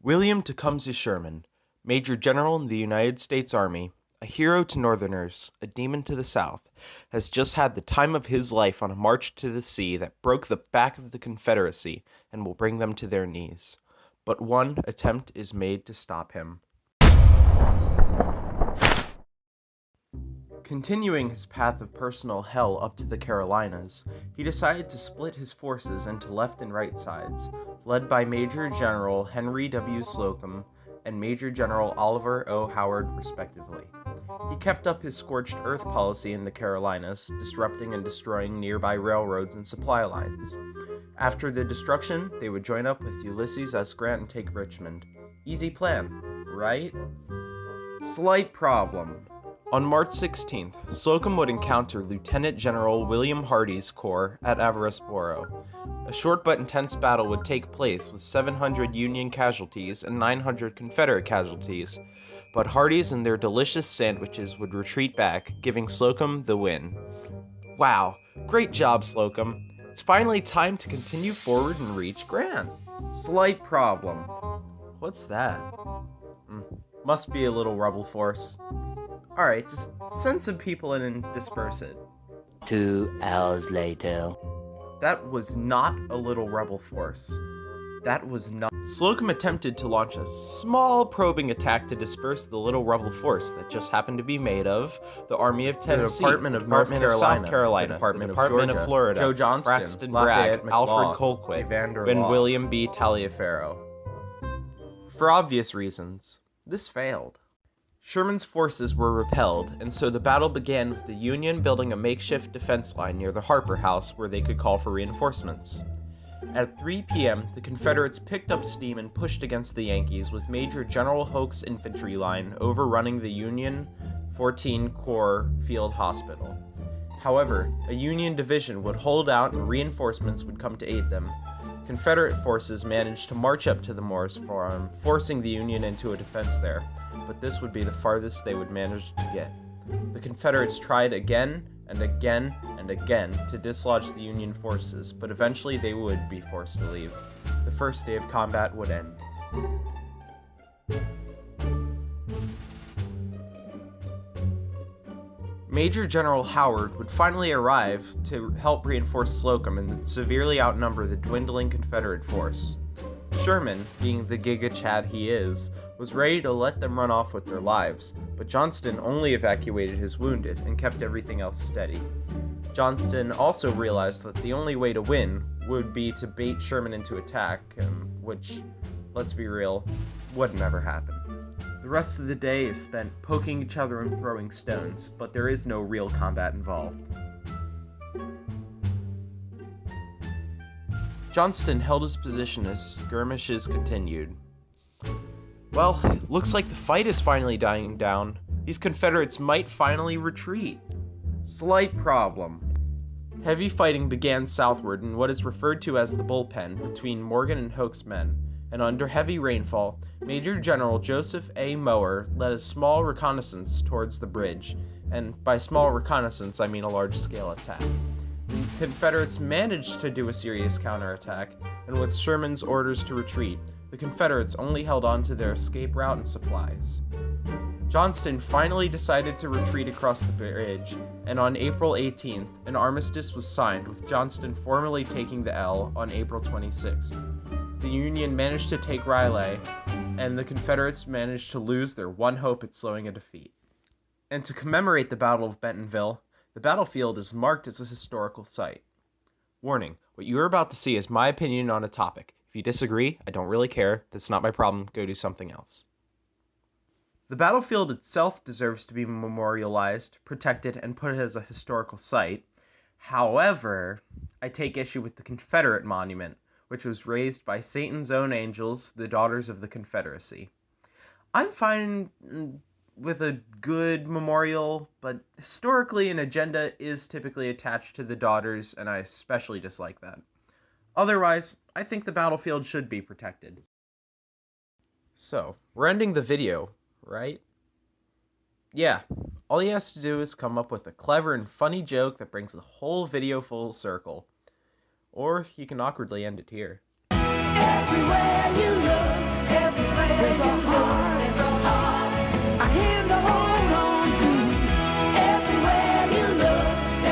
William Tecumseh Sherman, Major General in the United States Army, a hero to Northerners, a demon to the South, has just had the time of his life on a march to the sea that broke the back of the Confederacy and will bring them to their knees. But one attempt is made to stop him. Continuing his path of personal hell up to the Carolinas, he decided to split his forces into left and right sides, led by Major General Henry W. Slocum and Major General Oliver O. Howard, respectively. He kept up his scorched earth policy in the Carolinas, disrupting and destroying nearby railroads and supply lines. After the destruction, they would join up with Ulysses S. Grant and take Richmond. Easy plan, right? Slight problem. On March 16th, Slocum would encounter Lieutenant General William Hardee's corps at Averasboro. A short but intense battle would take place with 700 Union casualties and 900 Confederate casualties, but Hardee's and their delicious sandwiches would retreat back, giving Slocum the win. Wow, great job, Slocum. It's finally time to continue forward and reach Grant. Slight problem. What's that? Must be a little rebel force. Alright, just send some people in and disperse it. 2 hours later. That was not a little rebel force. That was not. Slocum attempted to launch a small probing attack to disperse the little rebel force that just happened to be made of the Army of Tennessee, the Department of North Carolina, the Department of Florida, Joe Johnston, Braxton Bragg, Alfred Colquitt, and William B. Taliaferro. For obvious reasons, this failed. Sherman's forces were repelled, and so the battle began with the Union building a makeshift defense line near the Harper House where they could call for reinforcements. At 3 p.m., the Confederates picked up steam and pushed against the Yankees with Major General Hoke's infantry line overrunning the Union 14 Corps Field Hospital. However, a Union division would hold out and reinforcements would come to aid them. Confederate forces managed to march up to the Morris Farm, forcing the Union into a defense there, but this would be the farthest they would manage to get. The Confederates tried again and again and again to dislodge the Union forces, but eventually they would be forced to leave. The first day of combat would end. Major General Howard would finally arrive to help reinforce Slocum and severely outnumber the dwindling Confederate force. Sherman, being the Giga Chad he is, was ready to let them run off with their lives, but Johnston only evacuated his wounded and kept everything else steady. Johnston also realized that the only way to win would be to bait Sherman into attack, which, let's be real, would never happen. The rest of the day is spent poking each other and throwing stones, but there is no real combat involved. Johnston held his position as skirmishes continued. Well, looks like the fight is finally dying down. These Confederates might finally retreat. Slight problem. Heavy fighting began southward in what is referred to as the bullpen between Morgan and Hoke's men, and under heavy rainfall, Major General Joseph A. Mower led a small reconnaissance towards the bridge, and by small reconnaissance I mean a large-scale attack. The Confederates managed to do a serious counterattack, and with Sherman's orders to retreat, the Confederates only held on to their escape route and supplies. Johnston finally decided to retreat across the bridge, and on April 18th, an armistice was signed with Johnston formally taking the L on April 26th. The Union managed to take Raleigh, and the Confederates managed to lose their one hope at slowing a defeat. And to commemorate the Battle of Bentonville, the battlefield is marked as a historical site. Warning, what you are about to see is my opinion on a topic. If you disagree, I don't really care. That's not my problem. Go do something else. The battlefield itself deserves to be memorialized, protected, and put as a historical site. However, I take issue with the Confederate monument, which was raised by Satan's own angels, the Daughters of the Confederacy. I'm fine with a good memorial, but historically an agenda is typically attached to the Daughters, and I especially dislike that. Otherwise, I think the battlefield should be protected. So, we're ending the video, right? Yeah, all he has to do is come up with a clever and funny joke that brings the whole video full circle. Or he can awkwardly end it here. Everywhere you look, everywhere I hear the horn.